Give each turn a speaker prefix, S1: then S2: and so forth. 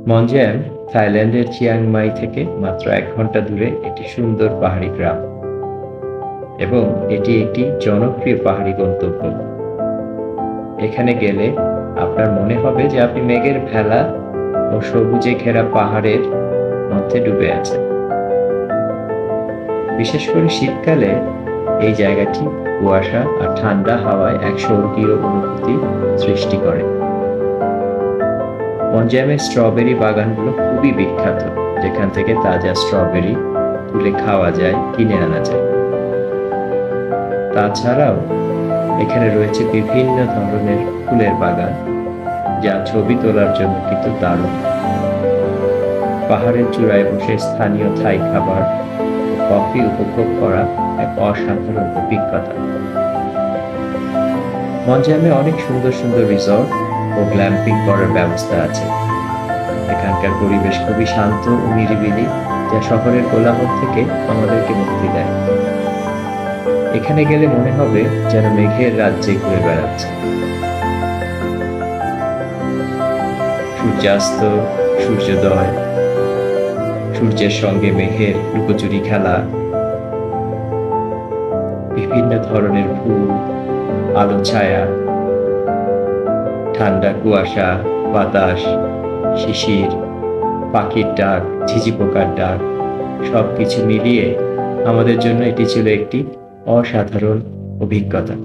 S1: মঞ্জেম থাইল্যান্ডের Chiang Mai থেকে মাত্র 1 ঘন্টা দূরে একটি সুন্দর পাহাড়ি গ্রাম এবং এটি একটি জনপ্রিয় পাহাড়ি গন্তব্য। এখানে গেলে আপনার মনে হবে যে আপনি মেঘের ভেলা ও সবুজে ঘেরা পাহাড়ের মধ্যে ডুবে আছেন। বিশেষ করে শীতকালে এই জায়গাটি কুয়াশা আর ঠান্ডা হাওয়ায় এক স্বর্গীয় অনুভূতি সৃষ্টি করে। মঞ্জেমের স্ট্রবেরি বাগানগুলো খুবই বিখ্যাত, যেখান থেকে তাজা স্ট্রবেরি তুলে খাওয়া যায়, কিনে আনা যায়। তাছাড়াও এখানে রয়েছে বিভিন্ন ধরনের ফুলের বাগান, যা ছবি তোলার জন্য কিন্তু দারুণ। পাহাড়ের চূড়ায় বসে স্থানীয় থাই খাবার ও কফি উপভোগ করা এক অসাধারণ অভিজ্ঞতা। মঞ্জেমে অনেক সুন্দর সুন্দর রিসর্ট ও গ্ল্যাম্পিং করার ব্যবস্থা আছে। এখানকার পরিবেশ খুবই শান্ত ও নিরিবিলি, যা শহরের কোলাহল থেকে আমাদেরকে মুক্তি দেয়। এখানে গেলে মনে হবে যেন মেঘের রাজ্যে ঘুরে বেড়াচ্ছে। সূর্যাস্ত, সূর্যোদয়, সূর্যের সঙ্গে মেঘের লুকোচুরি খেলা, বিভিন্ন ধরনের ফুল, আলো ছায়া, ঠান্ডা কুয়াশা, বাতাস, শিশির, পাখির ডাক, ঝিঝি পোকার ডাক, সবকিছু মিলিয়ে আমাদের জন্য এটি ছিল একটি অসাধারণ অভিজ্ঞতা।